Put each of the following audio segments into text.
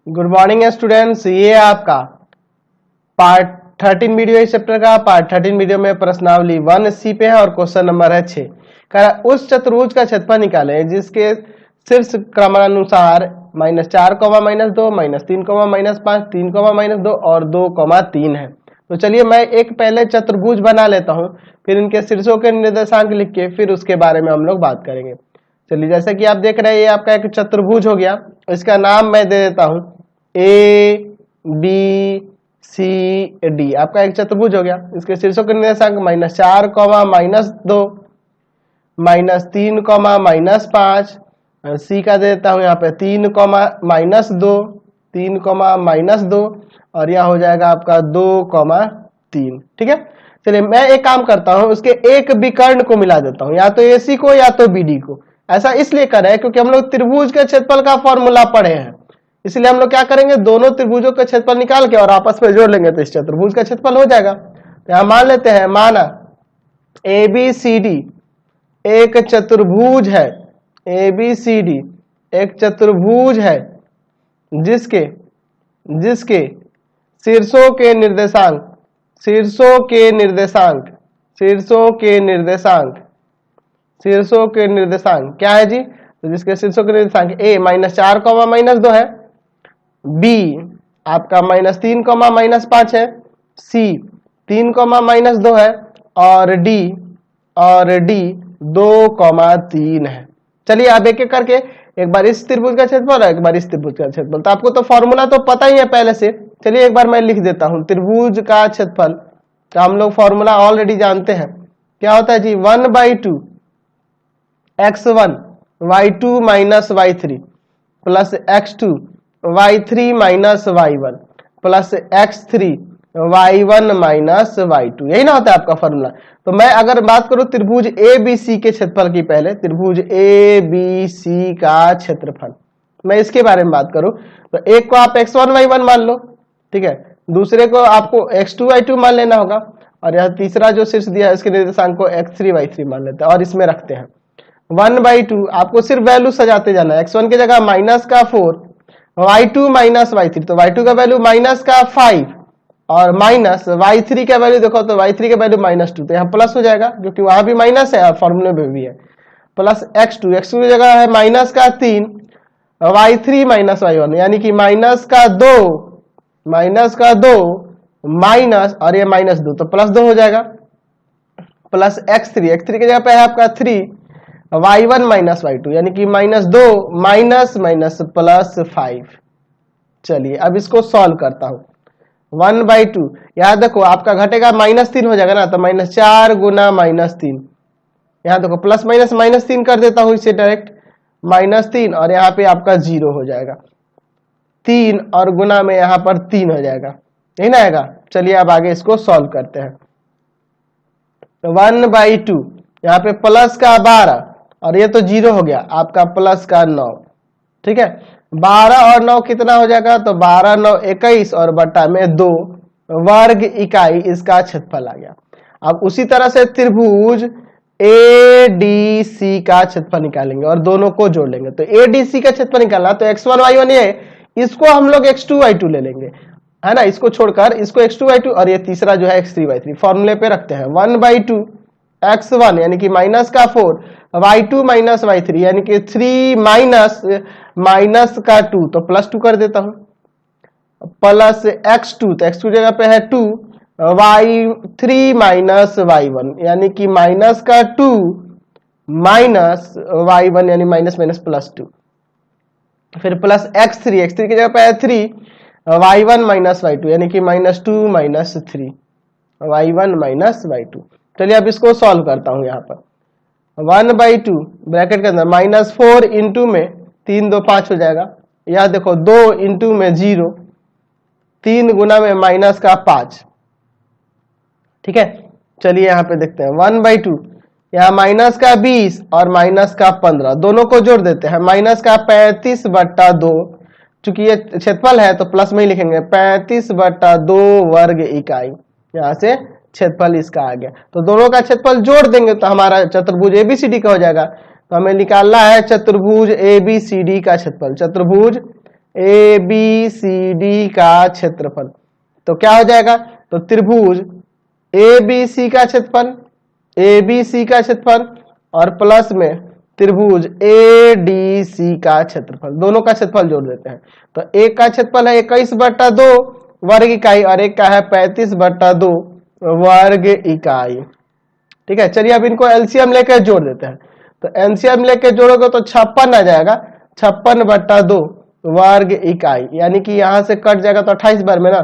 Good morning students. ये आपका part 13 video इस चैप्टर का। पार्ट 13 वीडियो में प्रश्नावली 1C पे है और क्वेश्चन नंबर है 6 का। उस चतुर्भुज का क्षेत्रफल निकालें जिसके शीर्ष क्रमानुसार -4, -2, -3, -5, 3, -2 और 2, 3 है। तो चलिए मैं एक पहले चतुर्भुज बना लेता हूं, फिर इनके शीर्षों के निर्देशांक लिख के फिर उसके बारे में हम लोग बात करेंगे। चलिए जैसे कि आप देख रहे हैं ये आपका एक चतुर्भुज हो गया। इसका नाम मैं दे देता हूं ABCD। आपका एक चतुर्भुज हो गया। इसके शीर्षों के निर्देशांक -4, -2, -3, -5। सी का दे देता हूं यहाँ पे 3, -2, 3, -2 और यह हो जाएगा आपका 2, 3। ठीक है। चलिए मैं एक काम करता हूं, उसके एक विकर्ण को मिला देता हूं, या तो AC को या तो BD को। ऐसा इसलिए करें क्योंकि हम लोग त्रिभुज के क्षेत्रफल का फॉर्मूला पढ़े हैं, इसलिए हम लोग क्या करेंगे, दोनों त्रिभुजों का क्षेत्रफल निकाल के और आपस में जोड़ लेंगे तो इस चतुर्भुज का क्षेत्रफल हो जाएगा। तो यहां मान लेते हैं, माना ABCD एक चतुर्भुज है। ABCD एक चतुर्भुज है जिसके शीर्षों के निर्देशांक क्या है जी? तो जिसके शीर्षों के निर्देशांक A -4, -2 है, B आपका -3, -5 है, C 3, -2 है और D 2, 3 है। चलिए अब एक एक करके, एक बार इस त्रिभुज का क्षेत्रफल और एक बार इस त्रिभुज का क्षेत्रफल। तो आपको तो फॉर्मूला तो पता ही है पहले से। चलिए एक बार मैं लिख देता हूं, त्रिभुज का क्षेत्रफल का हम लोग फॉर्मूला ऑलरेडी जानते हैं। क्या होता है जी? 1/2 x1 y2 - y3 plus x2 y3 - y1 plus x3 y1 - y2। यही ना होता है आपका फॉर्मूला। तो मैं अगर बात करूं त्रिभुज ABC के क्षेत्रफल की, पहले त्रिभुज ABC का क्षेत्रफल मैं इसके बारे में बात करूं तो एक को आप x1 y1 मान लो, ठीक है, दूसरे को आपको x2 y2 मान लेना होगा और यह तीसरा जो शीर्ष दिया है इसके निर्देशांक को x3 y3 मान लेते हैं और इसमें रखते हैं 1/2। आपको सिर्फ वैल्यू सजाते जाना है। x1 की जगह -4, y2 - y3, तो y2 का वैल्यू -5 और माइनस y3 का वैल्यू देखो तो y3 का वैल्यू -2, तो यहाँ प्लस हो जाएगा क्योंकि वहां भी माइनस है और फॉर्मूले में भी है। प्लस x2 की जगह है -3 y3 - y1 यानी कि -2 माइनस और ये -2 तो +2 हो जाएगा। प्लस x3 की जगह पे है आपका 3 y1 - y2 यानी कि -2 माइनस +5। चलिए अब इसको सॉल्व करता हूं। 1/2 यहां देखो आपका घटेगा -3 हो जाएगा ना, तो -4 गुना -3, यहां देखो प्लस माइनस -3 कर देता हूं इसे डायरेक्ट, -3 और यहाँ पे आपका 0 हो जाएगा, 3 और गुना में यहाँ पर 3 हो जाएगा, यही ना आएगा। चलिए अब आगे इसको सॉल्व करते हैं। तो 1/2 यहाँ पे प्लस का 12 और ये तो 0 हो गया आपका, प्लस का 9, ठीक है। 12 और 9 कितना हो जाएगा? तो 12, 9, 21 और बटा में 2 वर्ग इकाई इसका क्षेत्रफल आ गया। अब उसी तरह से त्रिभुज ADC का क्षेत्रफल निकालेंगे और दोनों को जोड़ लेंगे। तो ADC का क्षेत्रफल निकालना तो x1 y1 ये, इसको हम लोग x2 y2 ले लेंगे, है ना, इसको छोड़कर इसको x2 y2 और ये तीसरा जो है x3 y3 फॉर्मूले पे रखते हैं। 1/2 x1 यानी कि -4 y2 - y3 यानी कि 3 -2 तो +2 कर देता हूं, प्लस x2 तो x2 जगह पे है 2 y3 - y1 यानी कि -2 माइनस y1 यानी -+2, फिर प्लस x3 की जगह पे है 3 y1 - y2 यानी कि -2 -3 y1 - y2। चलिए अब इसको सॉल्व करता हूं। यहाँ पर 1/2 ब्रैकेट के अंदर -4 इंटू में 3 2 5 हो जाएगा, यह देखो 2 इंटू में 0, 3 गुना में -5, ठीक है। चलिए यहाँ पे देखते हैं 1/2 यहाँ -20 और -15 दोनों को जोड़ देते हैं, -35/2, चूंकि ये क्षेत्रफल है तो प्लस में ही लिखेंगे, 35/2 वर्ग इकाई, यहाँ से क्षेत्रफल इसका आ गया। तो दोनों का क्षेत्रफल जोड़ देंगे तो हमारा चतुर्भुज ABCD का हो जाएगा। तो हमें निकालना है चतुर्भुज ABCD का क्षेत्रफल। चतुर्भुज ए बी सी डी का क्षेत्रफल। तो क्या हो जाएगा, तो त्रिभुज ए बी सी का क्षेत्रफल, ए बी सी का क्षेत्रफल और प्लस में त्रिभुज ए डी सी का क्षेत्रफल, दोनों का क्षेत्रफल जोड़ देते हैं। तो एक का क्षेत्रफल है 21/2 वर्ग इकाई और एक का है 35/2 वर्ग इकाई। ठीक है, चलिए अब इनको एलसीएम लेकर जोड़ देते हैं। तो एलसीएम लेकर जोड़ोगे तो 56 आ जाएगा, 56/2 वर्ग इकाई, यानी कि यहां से कट जाएगा तो 28 बार में ना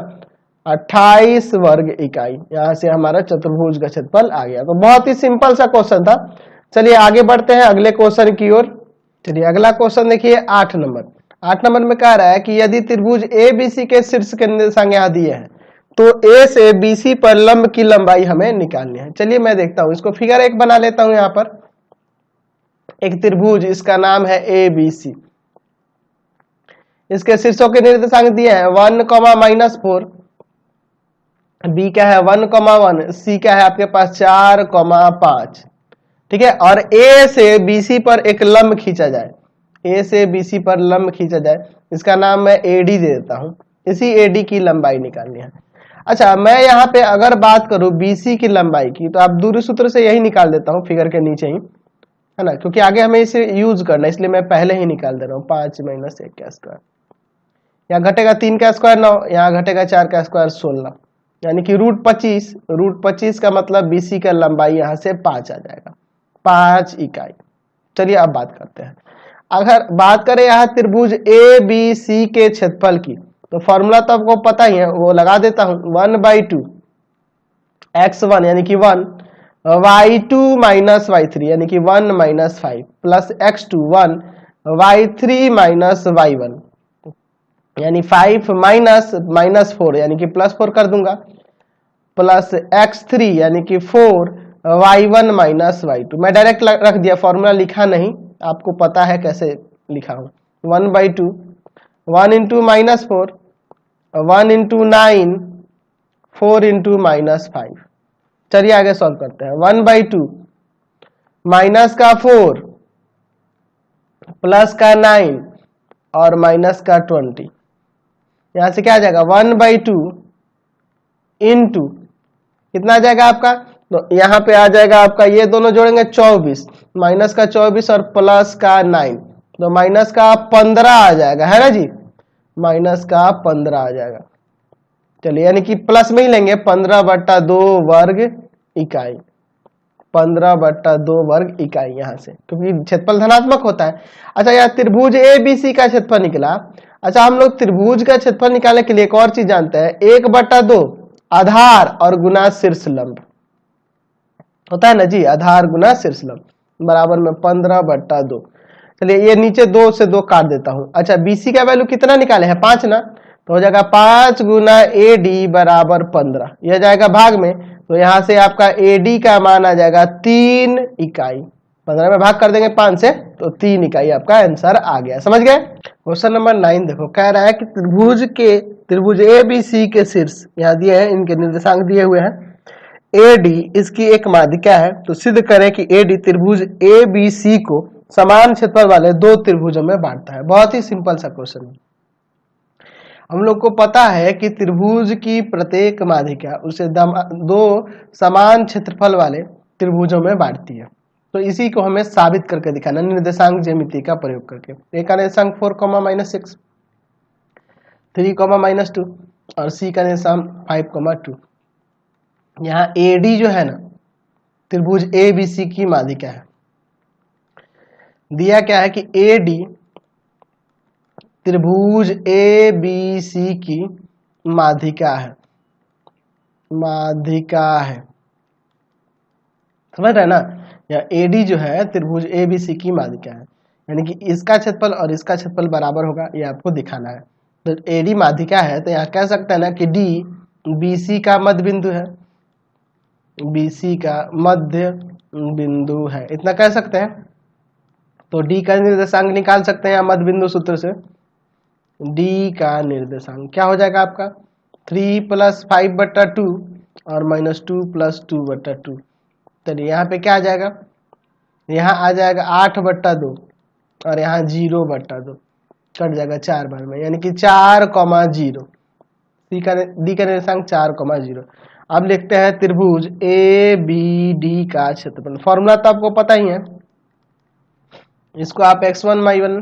28 वर्ग इकाई। यहां से हमारा चतुर्भुज का क्षेत्रफल आ गया। तो बहुत ही सिंपल सा क्वेश्चन था। चलिए आगे बढ़ते हैं अगले क्वेश्चन की ओर। चलिए अगला क्वेश्चन देखिए 8 नंबर। 8 नंबर में कह रहा है कि यदि त्रिभुज ए बी सी के शीर्ष के निर्देशांक यहाँ दिए हैं तो ए से बी सी पर लंब की लंबाई हमें निकालनी है। चलिए मैं देखता हूं, इसको फिगर 1 बना लेता हूं। यहाँ पर एक त्रिभुज, इसका नाम है ए बी सी। इसके शीर्षों के निर्देशांक दिए हैं 1, -4, बी क्या है 1, 1, सी क्या है आपके पास 4, 5। ठीक है, और ए से बीसी पर एक लंब खींचा जाए, ए से बीसी पर लंब खींचा जाए, इसका नाम मैं एडी दे देता हूं। इसी एडी की लंबाई निकालनी है। अच्छा, मैं यहाँ पे अगर बात करूं बीसी की लंबाई की, तो आप दूरी सूत्र से यही निकाल देता हूं फिगर के नीचे ही, है ना, क्योंकि आगे हमें इसे यूज करना है, इसलिए मैं पहले ही निकाल दे रहा हूँ। 5 - 1 का स्क्वायर, यहाँ घटेगा 3 का स्क्वायर 9, यहाँ घटेगा 4 का स्क्वायर 16, यानी कि √25। √25 का मतलब बीसी का लंबाई यहाँ से 5 आ जाएगा, 5 इकाई। चलिए अब बात करते हैं। अगर बात करें यहाँ त्रिभुज ए बी सी के क्षेत्रफल की, तो फॉर्मूला तो आपको पता ही है, वो लगा देता हूं। 1/2 x1 यानी कि 1, y2 - y3 यानी कि 1 - 5 प्लस x2 1, y3 - y1 यानी 5 -4 यानी कि +4 कर दूंगा, प्लस x3 यानी कि 4, y1 - y2। मैं डायरेक्ट रख दिया, फॉर्मूला लिखा नहीं, आपको पता है कैसे लिखा हूं। 1/2, 1 × -4, 1 × 9, 4 × -5। चलिए आगे सॉल्व करते हैं। 1/2 माइनस का 4 प्लस का 9 और माइनस का 20, यहां से क्या आ जाएगा 1/2 इंटू कितना आ जाएगा आपका, तो यहाँ पे आ जाएगा आपका, ये दोनों जोड़ेंगे 24, माइनस का 24 और प्लस का 9, तो माइनस का 15 आ जाएगा, है ना जी, माइनस का 15 आ जाएगा। चलिए यानी कि प्लस में ही लेंगे, 15/2 वर्ग इकाई, 15/2 वर्ग इकाई यहाँ से, क्योंकि क्षेत्रफल धनात्मक होता है। अच्छा, यह त्रिभुज ए बी सी का क्षेत्रफल निकला। अच्छा, हम लोग त्रिभुज का क्षेत्रफल निकालने के लिए एक और चीज जानते हैं, 1/2 आधार और गुना शीर्ष लंब होता है ना जी, आधार गुना शीर्ष लंब बराबर में 15/2। चलिए ये नीचे 2 से 2 काट देता हूं। अच्छा, बीसी का वैल्यू कितना निकाले हैं 5 ना, तो हो जाएगा 5 × AD बराबर 15, यह जाएगा भाग में, तो यहां से आपका AD का मान आ जाएगा 3 इकाई। 15 में भाग कर देंगे 5 से, तो 3 इकाई आपका आंसर आ गया। समझ गए। क्वेश्चन नंबर 9 देखो, कह रहा है कि त्रिभुज ABC के शीर्ष यहाँ दिए हैं, इनके निर्देशांक दिए हुए हैं, AD इसकी एक माध्यिका है, तो सिद्ध करें कि AD त्रिभुज ABC को समान क्षेत्रफल वाले 2 त्रिभुजों में बांटता है। बहुत ही सिंपल सा क्वेश्चन है। हम लोग को पता है कि त्रिभुज की प्रत्येक माध्यिका उसे 2 समान क्षेत्रफल वाले त्रिभुजों में बांटती है। तो इसी को हमें साबित करके दिखाना निर्देशांक ज्यामिति का प्रयोग करके। A का निर्देशांक 4, -6, 3, -2 और C का निर्देशांक 5, 2। यहाँ AD जो है ना, त्रिभुज ABC की माध्यिका है। दिया क्या है कि AD त्रिभुज ABC की माध्यिका है, समझ रहे ना। या AD जो है त्रिभुज ABC की माध्यिका है, यानी कि इसका क्षेत्रफल और इसका क्षेत्रफल बराबर होगा, ये आपको दिखाना है। तो AD माध्यिका है, तो यहाँ कह सकते हैं ना कि D BC का मध्य बिंदु है, BC का मध्य बिंदु है, इतना कह सकते हैं। तो D का निर्देशांक निकाल सकते हैं मध्य बिंदु सूत्र से। D का निर्देशांक क्या हो जाएगा आपका 3 + 5/2 और -2 + 2/2। चलिए यहाँ पे क्या आ जाएगा, यहाँ आ जाएगा 8/2 और यहाँ 0/2। कट जाएगा 4 बार में, यानी कि 4,0। डी का निर्देशांक 4,0। अब लिखते हैं त्रिभुज ए बी डी का क्षेत्रफल। फॉर्मूला तो आपको पता ही है, इसको आप x1y1,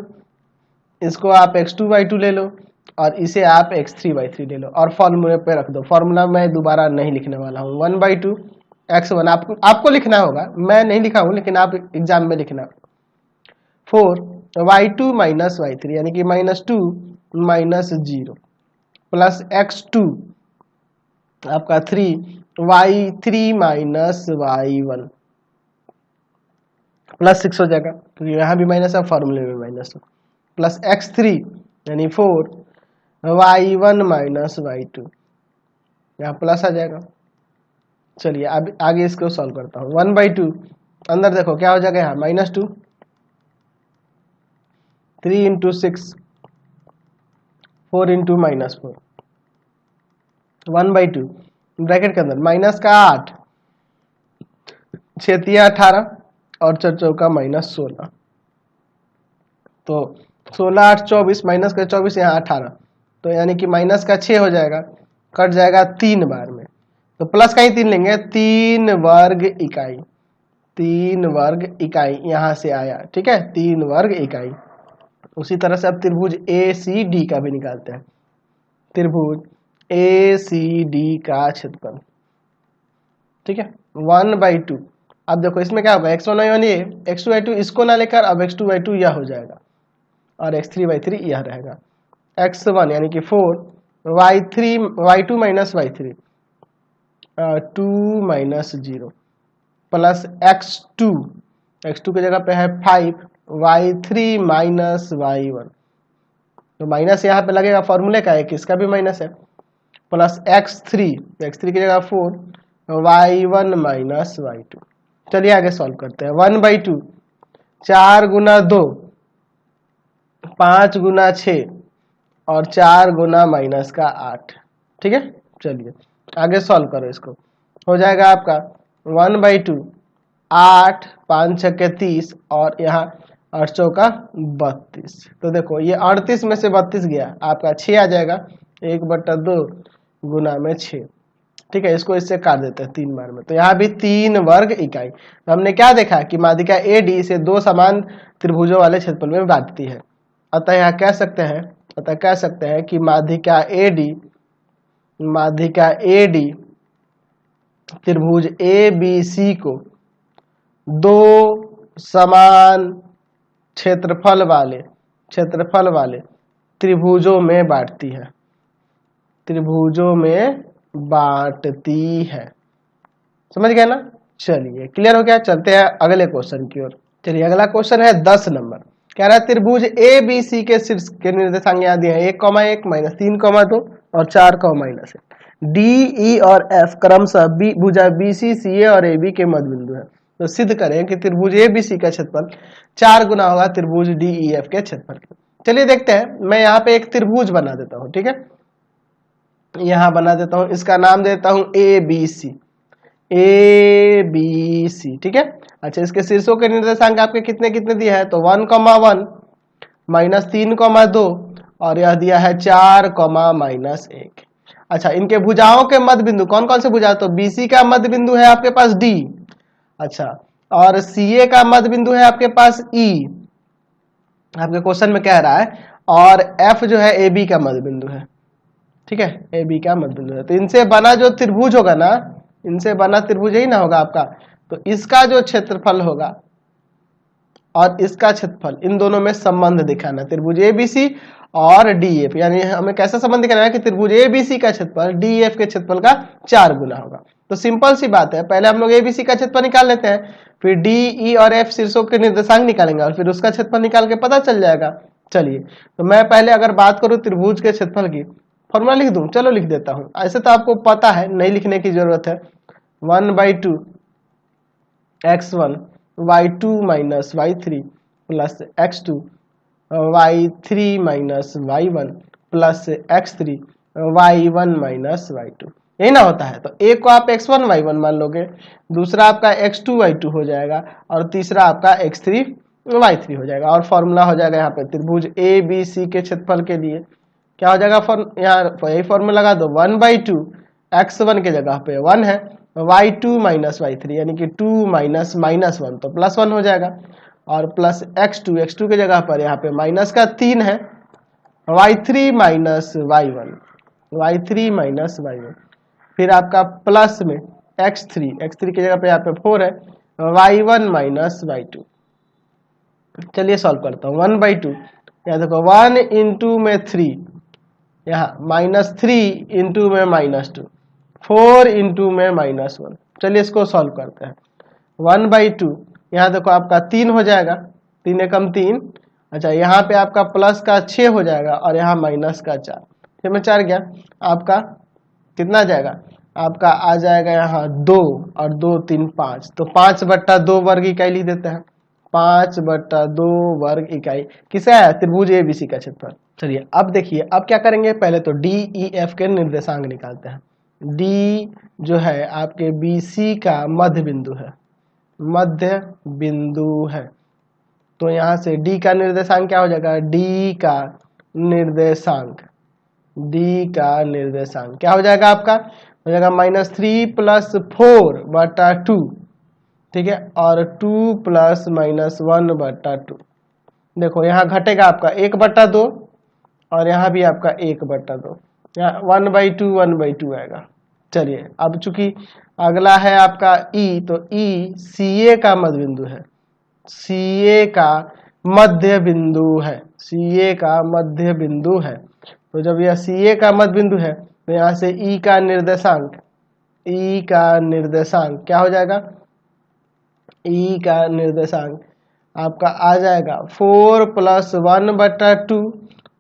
इसको आप x2y2 ले लो और इसे आप x3y3 ले लो और फॉर्मूले पे रख दो। फॉर्मूला मैं दोबारा नहीं लिखने वाला हूँ। 1/2 x1 आपको लिखना होगा, मैं नहीं लिखा हूँ लेकिन आप एग्जाम में लिखना। 4y2 माइनस y3 यानी कि -2 -0 प्लस x2 आपका 3y3 माइनस y1 प्लस 6 हो जाएगा क्योंकि यहाँ भी माइनस है, फॉर्मूले में माइनस है, प्लस x3 यानी 4y1 माइनस y2, यहाँ प्लस आ जाएगा। चलिए अब आगे इसको सॉल्व करता हूँ। 1/2 अंदर देखो क्या हो जाएगा, यहाँ -2, 3 इंटू 6, 4 इंटू -4, 1/2 ब्रैकेट के अंदर माइनस का 8, 6 × 18 और 4 चौका -16, तो 16 8 24 माइनस का 24 यहाँ 18, तो यानी कि माइनस का 6 हो जाएगा, कट जाएगा 3 बार में, तो प्लस का ही 3 लेंगे, 3 वर्ग इकाई, 3 वर्ग इकाई यहाँ से आया, ठीक है, 3 वर्ग इकाई। उसी तरह से अब त्रिभुज ए सी डी का भी निकालते हैं। त्रिभुज ए सी डी का क्षेत्रफल, ठीक है, 1/2। अब देखो इसमें क्या होगा, x1y1 ये, x2y2 इसको ना लेकर अब x2y2 यह हो जाएगा और x3y3 यह रहेगा। x1 यानी कि 4y2 minus y3 2 -0 plus x2 की जगह पे है 5y3 माइनस y1, तो माइनस यहाँ पे लगेगा फॉर्मूले का, एक इसका भी माइनस है, प्लस x3 की जगह 4y1 माइनस y2। चलिए आगे सॉल्व करते हैं। 1/2 4 गुना 2, 5 गुना 6 और 4 गुना माइनस का 8, ठीक है। चलिए आगे सॉल्व करो, इसको हो जाएगा आपका 1/2 8 5 6 के 30 और यहाँ 8 चौका 32, तो देखो ये 38 में से 32 गया, आपका 6 आ जाएगा, 1/2 गुना में 6, ठीक है। इसको इससे काट देते हैं 3 बार में, तो यहाँ भी 3 वर्ग इकाई। तो हमने क्या देखा कि माध्यिका ए डी इसे 2 समान त्रिभुजों वाले क्षेत्रफल में बांटती है। अतः यहाँ कह सकते हैं कि माध्यिका ए डी त्रिभुज ए बी सी को 2 समान क्षेत्रफल वाले त्रिभुजों में बांटती है। समझ गए ना। चलिए क्लियर हो गया, चलते हैं अगले क्वेश्चन की ओर। चलिए अगला क्वेश्चन है 10 नंबर, कह रहा है त्रिभुज ए बी सी के शीर्ष के निर्देशांक यहाँ दिए हैं 1,1 -3,2 और 4,-1। डी ई और एफ क्रमशः भुजा बी सी सी ए और ए बी के मध्य बिंदु है। तो सिद्ध करें कि त्रिभुज ए बी सी का क्षेत्रफल 4 गुना होगा त्रिभुज डी ई एफ के क्षेत्रफल के। चलिए देखते हैं, मैं यहाँ पे एक त्रिभुज बना देता हूँ, ठीक है, यहाँ बना देता हूँ, इसका नाम देता हूँ ए बी सी, ठीक है। अच्छा, इसके शीर्षों के निर्देशांक आपके कितने कितने दिए हैं, तो 1,1 -3,2 और यह दिया है 4, -1। अच्छा, इनके भुजाओं के मध्य बिंदु कौन कौन से भुजा, तो बीसी का मध्य बिंदु है आपके पास डी, अच्छा, और सीए का मध्य बिंदु है आपके पास ई, आपके क्वेश्चन में कह रहा है, और एफ जो है ए बी का मध्य बिंदु है, ठीक है, ए बी का मध्य बिंदु है। तो इनसे बना जो त्रिभुज होगा ना, इनसे बना त्रिभुज ही ना होगा आपका, तो इसका जो क्षेत्रफल होगा और इसका क्षेत्रफल, इन दोनों में संबंध दिखाना, त्रिभुज एबीसी और डीएफ, यानी हमें कैसा संबंध दिखाना है कि त्रिभुज एबीसी का क्षेत्रफल डीएफ के क्षेत्रफल का 4 गुना होगा। तो सिंपल सी बात है, पहले हम लोग एबीसी का क्षेत्रफल निकाल लेते हैं, फिर डी ई और एफ शीर्षों के निर्देशांक निकालेंगे और फिर उसका क्षेत्रफल निकाल के पता चल जाएगा। चलिए, तो मैं पहले अगर बात करूं त्रिभुज के क्षेत्रफल की, फॉर्मूला लिख दूं, चलो लिख देता हूं, ऐसे तो आपको पता है, नहीं लिखने की जरूरत है। 1/2 x1 y2 minus y3 plus x2 y3 minus y1 plus x3 y1 minus y2, यही ना होता है। तो एक को आप x1 y1 मान लोगे, दूसरा आपका x2 y2 हो जाएगा और तीसरा आपका x3 y3 हो जाएगा। और फॉर्मूला हो जाएगा यहाँ पे त्रिभुज ए बी सी के क्षेत्रफल के लिए क्या हो जाएगा, यहाँ यही फॉर्मूला लगा दो, 1/2 x1 के जगह पे 1 है, y2 माइनस y3 यानी कि 2 माइनस माइनस 1 तो प्लस 1 हो जाएगा, और प्लस x2 के जगह पर यहाँ पे माइनस का 3 है, y3 माइनस y1 फिर आपका प्लस में x3 की जगह पे यहाँ पे 4 है, y1 माइनस y2। चलिए सॉल्व करता हूँ। 1/2 यहाँ देखो 1 इंटू में 3, यहाँ -3 इंटू में -2, 4 इंटू में -1। चलिए इसको सॉल्व करते हैं। 1/2 यहाँ देखो आपका 3 हो जाएगा, 3 एकम 3, अच्छा यहाँ पे आपका प्लस का 6 हो जाएगा और यहाँ माइनस का 4, 6 में 4 गया, आपका कितना आ जाएगा, आपका आ जाएगा यहाँ 2 और 2 3 5, तो 5/2 वर्ग इकाई लिख देते हैं। 5/2 वर्ग इकाई किसे है, त्रिभुज एबीसी का क्षेत्रफल। चलिए अब देखिए, अब क्या करेंगे, पहले तो डी ई एफ के निर्देशांक निकालते हैं। डी जो है आपके बीसी का मध्य बिंदु है, मध्य बिंदु है, तो यहाँ से डी का निर्देशांक क्या हो जाएगा, डी का निर्देशांक क्या हो जाएगा आपका, हो जाएगा -3 + 4/2, ठीक है, और 2 + -1/2। देखो यहाँ घटेगा आपका 1/2 और यहाँ भी आपका 1/2, यहाँ 1/2 आएगा। चलिए अब चूंकि अगला है आपका ई, तो ई सी ए का मध्य बिंदु है, सी का मध्य बिंदु है, तो जब यह सी का मध्य बिंदु है तो यहाँ से ई का निर्देशांक क्या हो जाएगा, ई का निर्देशांक आपका आ जाएगा 4 + 1/2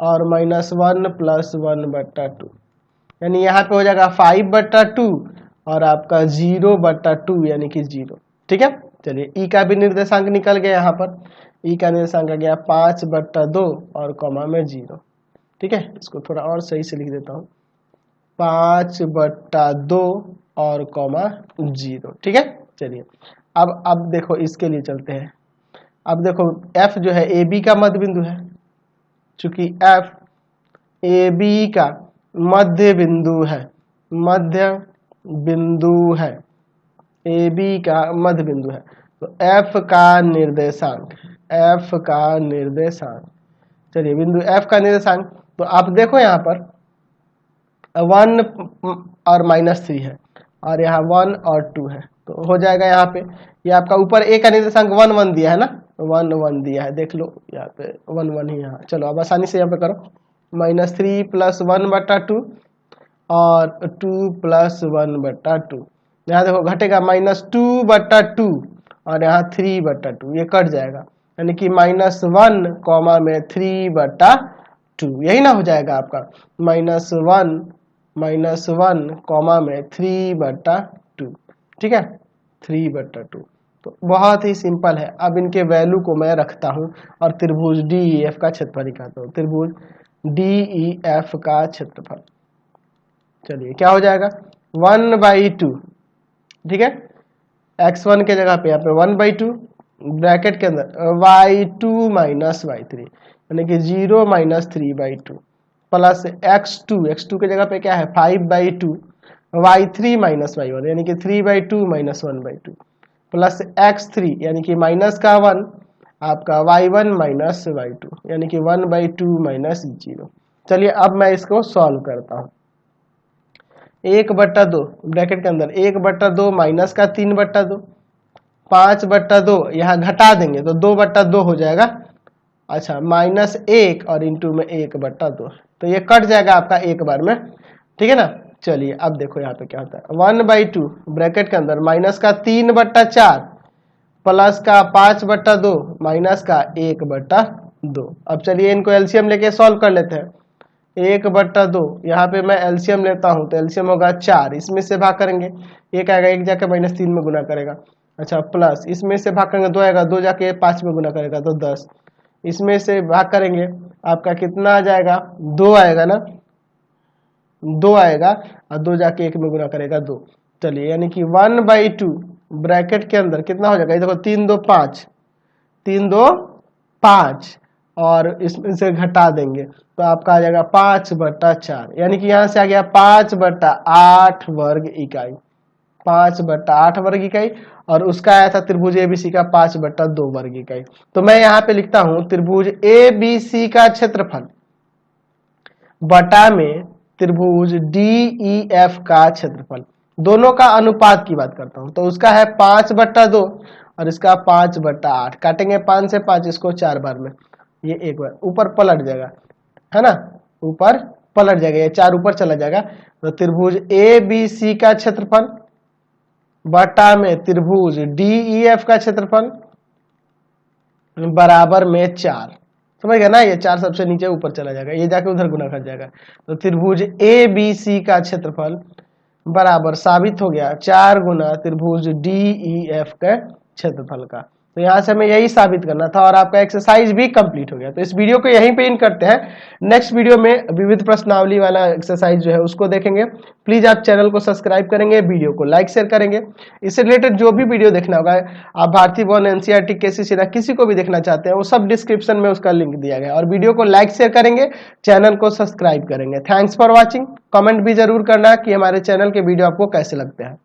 और -1 + 1/2, यानी यहाँ पे हो जाएगा 5/2 और आपका 0/2 यानी कि 0। ठीक है, चलिए ई का भी निर्देशांक निकल गया, यहाँ पर ई का निर्देशांक आ गया 5/2 और कॉमा में 0। ठीक है, इसको थोड़ा और सही से लिख देता हूँ, 5/2 और कॉमा 0। ठीक है, चलिए अब देखो इसके लिए चलते हैं। अब देखो F जो है AB का मध्य बिंदु है, चूंकि F AB का मध्य बिंदु है, AB का मध्य बिंदु है, तो F का निर्देशांक, चलिए बिंदु F का निर्देशांक, तो आप देखो यहाँ पर 1 और -3 है और यहाँ 1 और 2 है, तो हो जाएगा यहाँ पे, ये आपका ऊपर A का निर्देशांक 1 1 दिया है ना, 1 1 दिया है, देख लो यहाँ पे 1 1 ही यहाँ। चलो अब आसानी से यहाँ पे करो, -3 + 1/2 और 2 + 1/2, यहाँ देखो घटेगा -2/2 और यहाँ 3/2, ये कट जाएगा, यानी कि -1 कॉमा में 3/2, यही ना हो जाएगा आपका -1 कॉमा में 3/2। ठीक है, 3/2, तो बहुत ही सिंपल है। अब इनके वैल्यू को मैं रखता हूं और त्रिभुज डी ई एफ का क्षेत्रफल निकालता हूं, त्रिभुज डी ई एफ का क्षेत्रफल। चलिए क्या हो जाएगा, 1/2, ठीक है, x1 के जगह पे यहाँ पे 1/2 ब्रैकेट के अंदर y2 माइनस y3 यानी कि 0 - 3/2 प्लस x2 के जगह पे क्या है 5/2 y3 माइनस y1 यानी कि 3/2 - 1/2 प्लस x3 यानी कि माइनस का 1 आपका y1 माइनस y2 यानी कि 1/2 - 0। चलिए अब मैं इसको सॉल्व करता हूँ। 1/2 ब्रैकेट के अंदर 1/2 माइनस का 3/2 5/2 यहाँ घटा देंगे तो 2/2 हो जाएगा। अच्छा -1 और इंटू में 1/2 तो ये कट जाएगा आपका एक बार में। ठीक है ना, चलिए अब देखो यहाँ पे क्या होता है 1/2 ब्रैकेट के अंदर माइनस का 3/4 प्लस का 5/2 माइनस का 1/2। अब चलिए इनको एलसीएम लेके सॉल्व कर लेते हैं। 1/2 यहाँ पे मैं एलसीएम लेता हूँ तो एलसीएम होगा 4, इसमें से भाग करेंगे 1 आएगा, 1 जाके -3 में गुना करेगा। अच्छा प्लस इसमें से भाग करेंगे 2 आएगा, 2 जाके 5 में गुना करेगा तो 10, इसमें से भाग करेंगे आपका कितना आ जाएगा 2 आएगा ना, 2 आएगा और 2 जाके 1 में गुना करेगा 2। चलिए यानी कि 1/2 ब्रैकेट के अंदर कितना हो जाएगा, ये देखो 3 2 5, 3 2 5 और इसमें से घटा देंगे तो आपका आ जाएगा 5/4, यानी कि यहाँ से आ गया 5/8 वर्ग इकाई, 5/8 वर्ग इकाई। और उसका आया था त्रिभुज एबीसी का 5/2 वर्ग इकाई। तो मैं यहाँ पे लिखता हूं त्रिभुज एबीसी का क्षेत्रफल बटा में त्रिभुज डीईएफ का क्षेत्रफल, दोनों का अनुपात की बात करता हूं। तो उसका है 5/2 और इसका 5/8, काटेंगे 5 से 5, इसको 4 बार में, ये एक बार ऊपर पलट जाएगा, है ना, ऊपर पलट जाएगा, ये 4 ऊपर चला जाएगा। तो त्रिभुज एबीसी का क्षेत्रफल बटा में त्रिभुज डीईएफ का क्षेत्रफल बराबर में 4, समझ गया ना, ये 4 सबसे नीचे ऊपर चला जाएगा, ये जाके उधर गुना कर जाएगा। तो त्रिभुज एबीसी का क्षेत्रफल बराबर साबित हो गया 4 गुना त्रिभुज डीईएफ के क्षेत्रफल का। तो यहाँ से हमें यही साबित करना था और आपका एक्सरसाइज भी कंप्लीट हो गया। तो इस वीडियो को यहीं पे इन करते हैं, नेक्स्ट वीडियो में विविध प्रश्नावली वाला एक्सरसाइज जो है उसको देखेंगे। प्लीज आप चैनल को सब्सक्राइब करेंगे, वीडियो को लाइक शेयर करेंगे। इससे रिलेटेड जो भी वीडियो देखना होगा, आप भारतीय वन, एनसीईआरटी, केसीसी किसी को भी देखना चाहते हैं, वो सब डिस्क्रिप्शन में उसका लिंक दिया गया है। और वीडियो को लाइक शेयर करेंगे, चैनल को सब्सक्राइब करेंगे। Thanks for watching. कमेंट भी जरूर करना कि हमारे चैनल के वीडियो आपको कैसे लगते हैं।